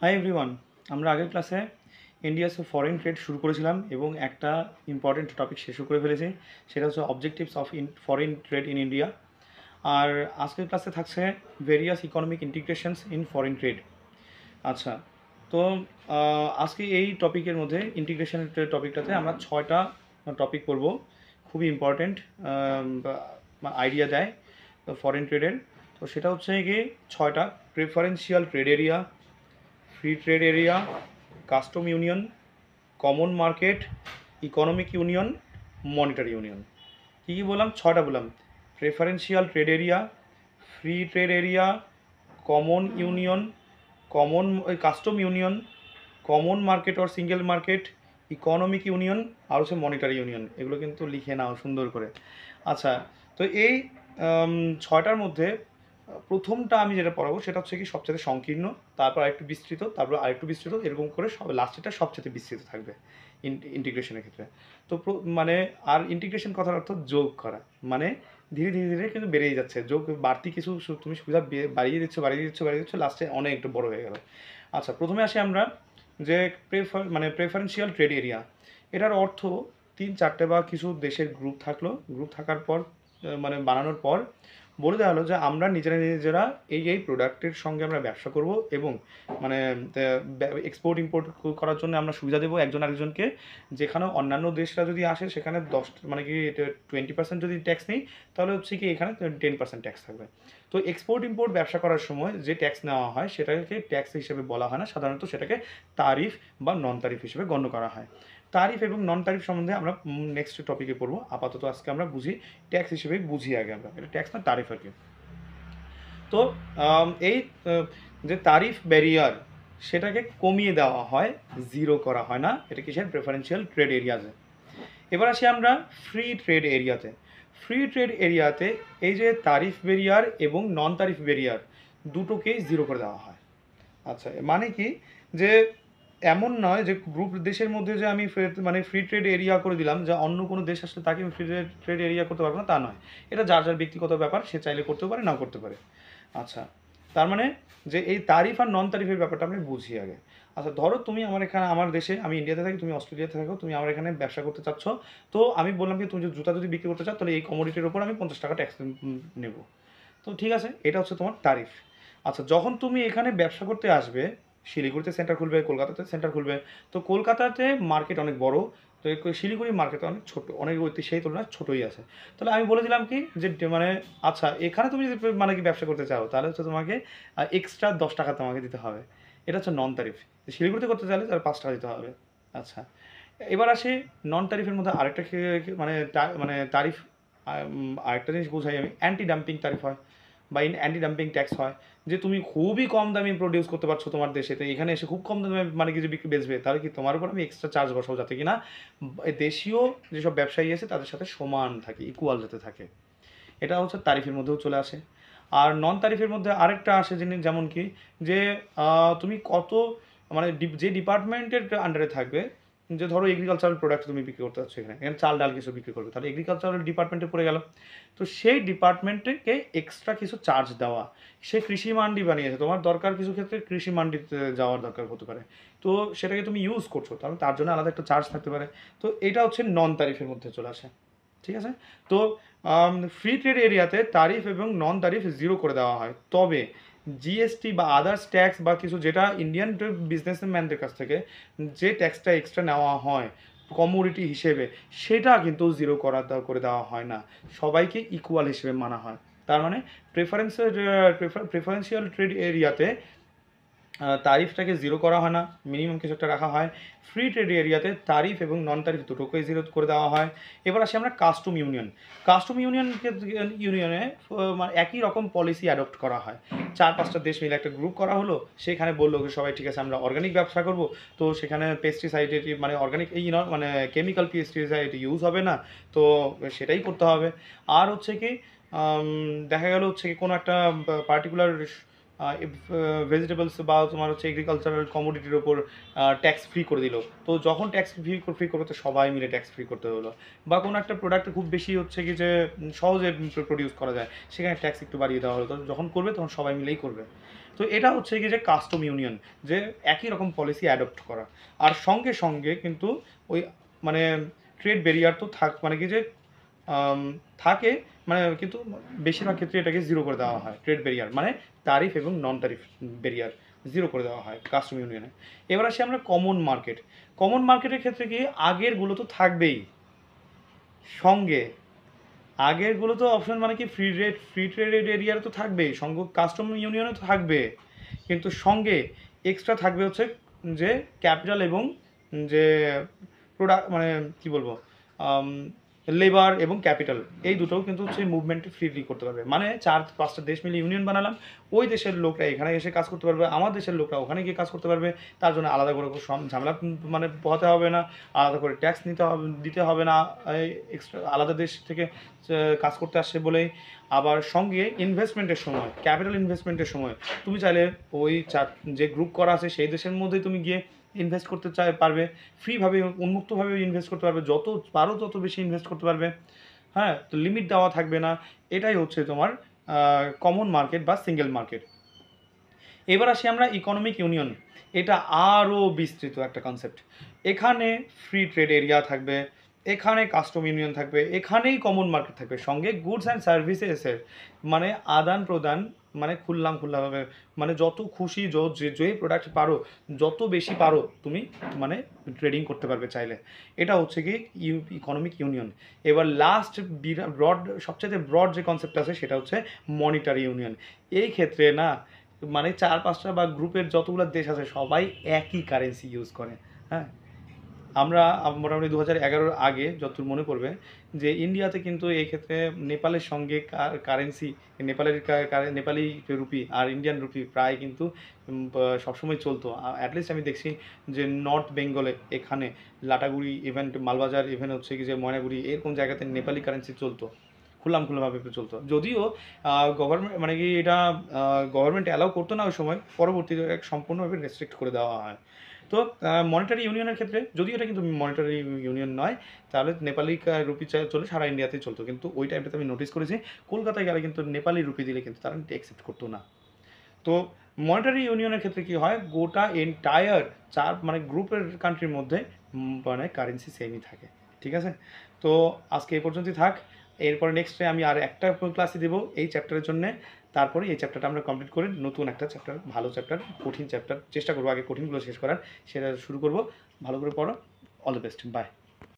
Hi everyone, আমরা আগের ক্লাসে ইন্ডিয়াস ফরেন ট্রেড শুরু করেছিলাম এবং একটা ইম্পর্টেন্ট টপিক শেষও করে ফেলেছি। সেটা হচ্ছে objectives of foreign trade in India. আর আজকের ক্লাসে থাকছে various economic integrations in foreign trade. আচ্ছা, তো আজকে এই টপিকের মধ্যে ইন্টিগ্রেশনের টপিকটাতে আমরা 6টা টপিক পড়ব। খুবই ইম্পর্টেন্ট আইডিয়া দেয় ফরেন ট্রেডের। তো সেটা হচ্ছে কি 6টা: preferential trade area, free trade area, custom union, common market, economic union, monetary union. কী কী বললাম? 6টা বললাম: preferential trade area, free trade area, common union, custom union, common market or single market, economic union, আর হচ্ছে monetary union. এগুলো কিন্তু লিখে নাও সুন্দর করে। আচ্ছা, তো এই 6টার মধ্যে প্রথমটা আমি যেটা পড়াবো সেটা হচ্ছে কি সবচেয়ে সংকীর্ণ, তারপর আরেকটু বিস্তৃত, তারপর আরেকটু বিস্তৃত, এরকম করে সব লাস্টেরটা সবচেয়ে বিস্তৃত থাকবে ইন্টিগ্রেশনের ক্ষেত্রে। তো মানে আর ইন্টিগ্রেশন কথার অর্থ যোগ করা, মানে ধীরে ধীরে ধীরে কিন্তু বেড়েই যাচ্ছে। যোগ বাড়তি কিছু তুমি সুবিধা বাড়িয়ে দিচ্ছ, লাস্টে অনেক একটু বড় হয়ে গেল। আচ্ছা, প্রথমে আসি আমরা যে প্রেফারেন্সিয়াল ট্রেড এরিয়া। এটার অর্থ 3-4টে বা কিছু দেশের গ্রুপ থাকার পর মানে বানানোর পর বলে দেওয়া হলো যে আমরা নিজেরা এই প্রোডাক্টের সঙ্গে আমরা ব্যবসা করব এবং মানে এক্সপোর্ট ইম্পোর্ট করার জন্য আমরা সুবিধা দেবো একজন আরেকজনকে। যেখানে অন্যান্য দেশরা যদি আসে সেখানে 10 মানে কি 20% যদি ট্যাক্স নেই, তাহলে হচ্ছে কি এখানে 10% ট্যাক্স থাকবে। তো এক্সপোর্ট ইম্পোর্ট ব্যবসা করার সময় যে ট্যাক্স নেওয়া হয় সেটাকে ট্যাক্স হিসেবে বলা হয় না, সাধারণত সেটাকে তারিফ বা নন তারিফ হিসেবে গণ্য করা হয়। তারিফ এবং নন তারিফ সম্বন্ধে আমরা নেক্সট টপিকে পড়বো। আপাতত আজকে আমরা বুঝি ট্যাক্স হিসেবে বুঝি আগে আমরা, এটা ট্যাক্স না তারিফ আর কি। তো এই যে তারিফ ব্যারিয়ার সেটাকে কমিয়ে দেওয়া হয়, জিরো করা হয় না। এটা কিসের? প্রেফারেন্সিয়াল ট্রেড এরিয়াতে। এবার আসি আমরা ফ্রি ট্রেড এরিয়াতে। ফ্রি ট্রেড এরিয়াতে এই যে তারিফ ব্যারিয়ার এবং নন তারিফ ব্যারিয়ার দুটোকেই জিরো করে দেওয়া হয়। আচ্ছা, মানে কি যে এমন নয় যে গ্রুপ দেশের মধ্যে যে আমি মানে ফ্রি ট্রেড এরিয়া করে দিলাম, যে অন্য কোনো দেশ আসলে তাকে আমি ফ্রি ট্রেড এরিয়া করতে পারবো না, তা নয়। এটা যার যার ব্যক্তিগত ব্যাপার, সে চাইলে করতেও পারে, নাও করতে পারে। আচ্ছা, তার মানে যে এই তারিফ আর নন তারিফের ব্যাপারটা আমি বুঝি আগে। আচ্ছা, ধরো তুমি আমার দেশে, আমি ইন্ডিয়াতে থাকি, তুমি অস্ট্রেলিয়াতে থাকো, তুমি আমার এখানে ব্যবসা করতে চাচ্ছ। তো আমি বললাম কি, তুমি যদি জুতা যদি বিক্রি করতে চাও তাহলে এই কমোডিটির ওপর আমি 50 টাকা ট্যাক্স নেব। তো ঠিক আছে, এটা হচ্ছে তোমার তারিফ। আচ্ছা, যখন তুমি এখানে ব্যবসা করতে আসবে, শিলিগুড়িতে সেন্টার খুলবে, কলকাতাতে সেন্টার খুলবে। তো কলকাতাতে মার্কেট অনেক বড়, তো শিলিগুড়ি মার্কেট অনেক ছোটো, অনেক সেই তুলনায় ছোটোই আছে। তাহলে আমি বলে দিলাম কি যে মানে আচ্ছা, এখানে তুমি যদি মানে কি ব্যবসা করতে চাও তাহলে হচ্ছে তোমাকে এক্সট্রা 10 টাকা তোমাকে দিতে হবে। এটা হচ্ছে নন তারিফ। শিলিগুড়িতে করতে চাইলে তাহলে 5 টাকা দিতে হবে। আচ্ছা, এবার আসি নন তারিফের মধ্যে আরেকটা মানে তারিফ, আরেকটা জিনিস বোঝাই আমি, অ্যান্টি ডাম্পিং তারিফ হয় বা অ্যান্টি ডাম্পিং ট্যাক্স হয়। যে তুমি খুবই কম দামে প্রডিউস করতে পারছো তোমার দেশে, তো এখানে এসে খুব কম দামে মানে কিছু বেচবে, তাহলে কি তোমার উপর আমি এক্সট্রা চার্জ বসাবো, যাতে কিনা দেশীয় যেসব ব্যবসায়ী আছে তাদের সাথে সমান থাকে, ইকুয়াল যাতে থাকে। এটা হচ্ছে তারিফের মধ্যেও চলে আসে। আর নন তারিফের মধ্যে আরেকটা আসে জিনিস, যেমন কি যে তুমি কত মানে যে ডিপার্টমেন্টের আন্ডারে থাকবে, যে ধরো এগ্রিকালচারাল প্রোডাক্ট তুমি বিক্রি করতে চাচ্ছ, এখানে চাল ডাল কিছু বিক্রি করবে, তাহলে এগ্রিকালচারাল ডিপার্টমেন্টে পড়ে গেল। তো সেই ডিপার্টমেন্টকে এক্সট্রা কিছু চার্জ দেওয়া। সে কৃষি মান্ডি বানিয়েছে, তোমার দরকার কিছু ক্ষেত্রে কৃষি মান্ডিতে যাওয়ার দরকার হতে পারে, তো সেটাকে তুমি ইউজ করছো, তাহলে তার জন্য আলাদা একটা চার্জ থাকতে পারে। তো এটা হচ্ছে নন তারিফের মধ্যে চলে আসে। ঠিক আছে, তো ফ্রি ট্রেড এরিয়াতে তারিফ এবং নন তারিফ জিরো করে দেওয়া হয়, তবে জিএসটি বা আদার্স ট্যাক্স বা কিছু যেটা ইন্ডিয়ান বিজনেসম্যানদের কাছ থেকে যে ট্যাক্সটা এক্সট্রা নেওয়া হয় কমোডিটি হিসেবে, সেটা কিন্তু জিরো করে দেওয়া হয় না, সবাইকে ইকুয়াল হিসেবে মানা হয়। তার মানে প্রেফারেন্সিয়াল ট্রেড এরিয়াতে তারিফটাকে জিরো করা হয় না, মিনিমাম কিছু একটা রাখা হয়। ফ্রি ট্রেড এরিয়াতে তারিফ এবং নন তারিফ দুটোকেই জিরো করে দেওয়া হয়। এবার আসি আমরা কাস্টম ইউনিয়ন। কাস্টম ইউনিয়নে একই রকম পলিসি অ্যাডপ্ট করা হয়। 4-5টা দেশ মিলে একটা গ্রুপ করা হলো, সেখানে বললো যে সবাই ঠিক আছে আমরা অর্গানিক ব্যবসা করব, তো সেখানে পেস্টিসাইডের মানে অর্গানিক মানে কেমিক্যাল পেস্টিসাইড ইউজ হবে না, তো সেটাই করতে হবে। আর হচ্ছে কি দেখা গেল হচ্ছে কি কোনো একটা পার্টিকুলার ভেজিটেবলস বা তোমার হচ্ছে এগ্রিকালচারাল কমোডিটির ওপর ট্যাক্স ফ্রি করে দিল, তো যখন ট্যাক্স ফ্রি করবে তো সবাই মিলে ট্যাক্স ফ্রি করতে হলো। বা কোনো একটা প্রোডাক্ট খুব বেশি হচ্ছে কি যে সহজে প্রডিউস করা যায়, সেখানে ট্যাক্স একটু বাড়িয়ে দেওয়া হলো, তো যখন করবে তখন সবাই মিলেই করবে। তো এটা হচ্ছে কি যে কাস্টম ইউনিয়ন, যে একই রকম পলিসি অ্যাডপ্ট করা, আর সঙ্গে সঙ্গে কিন্তু ওই মানে ট্রেড ব্যারিয়ার তো মানে কি যে থাকে, মানে কিন্তু বেশিরভাগ ক্ষেত্রে এটাকে জিরো করে দেওয়া হয়। ট্রেড ব্যারিয়ার মানে তারিফ এবং নন তারিফ ব্যারিয়ার জিরো করে দেওয়া হয় কাস্টম ইউনিয়নে। এবার আসি আমরা কমন মার্কেট। কমন মার্কেটের ক্ষেত্রে কি আগেরগুলো তো থাকবেই, সঙ্গে আগেরগুলো তো অপশন মানে কি ফ্রি ট্রেড এরিয়ার তো থাকবেই, সঙ্গে কাস্টম ইউনিয়নও তো থাকবে, কিন্তু সঙ্গে এক্সট্রা থাকবে হচ্ছে যে ক্যাপিটাল এবং যে প্রোডাক্ট মানে কি বলবো লেবার এবং ক্যাপিটাল, এই দুটোও কিন্তু হচ্ছে মুভমেন্টে ফ্রিলি করতে পারবে। মানে 4-5টা দেশ মিলে ইউনিয়ন বানালাম, ওই দেশের লোকরা এখানে এসে কাজ করতে পারবে, আমার দেশের লোকরা ওখানে গিয়ে কাজ করতে পারবে, তার জন্য আলাদা করে ঝামেলা মানে পোহাতে হবে না, আলাদা করে ট্যাক্স দিতে হবে না এক্সট্রা আলাদা দেশ থেকে কাজ করতে আসছে বলেই। আবার সঙ্গে ইনভেস্টমেন্টের সময়, ক্যাপিটাল ইনভেস্টমেন্টের সময় তুমি চাইলে ওই যে গ্রুপ করা আছে সেই দেশের মধ্যেই তুমি গিয়ে ইনভেস্ট করতে পারবে, ফ্রিভাবে উন্মুক্তভাবে ইনভেস্ট করতে পারবে, যত পারো তত বেশি ইনভেস্ট করতে পারবে। হ্যাঁ, তো লিমিট দেওয়া থাকবে না। এটাই হচ্ছে তোমার কমন মার্কেট বা সিঙ্গেল মার্কেট। এবার আসি আমরা ইকোনমিক ইউনিয়ন। এটা আরও বিস্তৃত একটা কনসেপ্ট। এখানে ফ্রি ট্রেড এরিয়া থাকবে, এখানে কাস্টম ইউনিয়ন থাকবে, এখানেই কমন মার্কেট থাকবে, সঙ্গে গুডস অ্যান্ড সার্ভিসেসের মানে আদান প্রদান মানে খোলাভাবে, মানে যত খুশি যে প্রোডাক্ট পারো, যত বেশি পারো তুমি মানে ট্রেডিং করতে পারবে চাইলে। এটা হচ্ছে কি ইকোনমিক ইউনিয়ন। এবার লাস্ট সবচেয়ে ব্রড যে কনসেপ্ট আছে সেটা হচ্ছে মনিটারি ইউনিয়ন। এই ক্ষেত্রে না মানে 4-5টা বা গ্রুপের যতগুলো দেশ আছে সবাই একই কারেন্সি ইউজ করে। হ্যাঁ, আমরা মোটামুটি 2011-র আগে যতদূর মনে পড়বে যে ইন্ডিয়াতে কিন্তু এই ক্ষেত্রে নেপালের সঙ্গে কারেন্সি, নেপালি রুপি আর ইন্ডিয়ান রুপি প্রায় কিন্তু সবসময় চলতো। অ্যাটলিস্ট আমি দেখছি যে নর্থ বেঙ্গলে এখানে লাটাগুড়ি ইভেন্ট, মালবাজার ইভেন্ট হচ্ছে কি যে ময়নাগুড়ি, এরকম জায়গাতে নেপালি কারেন্সি চলতো, খোলামখুলাভাবে চলতো। যদিও গভর্নমেন্ট মানে কি এটা গভর্নমেন্ট অ্যালাউ করতো না ওই সময়, পরবর্তীতে সম্পূর্ণভাবে রেস্ট্রিক্ট করে দেওয়া হয়। তো মনিটারি ইউনিয়নের ক্ষেত্রে, যদিও এটা কিন্তু মনিটারি ইউনিয়ন নয়, তাহলে নেপালি রুপি চলে সারা ইন্ডিয়াতেই চলতো, কিন্তু ওই টাইমটাতে আমি নোটিস করেছি কলকাতায় গেলে কিন্তু নেপালি রুপি দিলে কিন্তু তারা অ্যাকসেপ্ট করতো না। তো মনিটারি ইউনিয়নের ক্ষেত্রে কী হয়, গোটা এন্টায়ার মানে গ্রুপের কান্ট্রির মধ্যে মানে কারেন্সি সেমই থাকে। ঠিক আছে, তো আজকে এই পর্যন্তই থাক। এরপরে নেক্সটে আমি আর একটা ক্লাসে দেবো এই চ্যাপ্টারের জন্যে, তারপরে এই চ্যাপ্টারটা আমরা কমপ্লিট করে নতুন একটা চ্যাপ্টার, ভালো চ্যাপ্টার, কঠিন চ্যাপ্টার চেষ্টা করবো আগে কঠিনগুলো শেষ করার, সেটা শুরু করবো। ভালো করে পড়ো। All the best, by.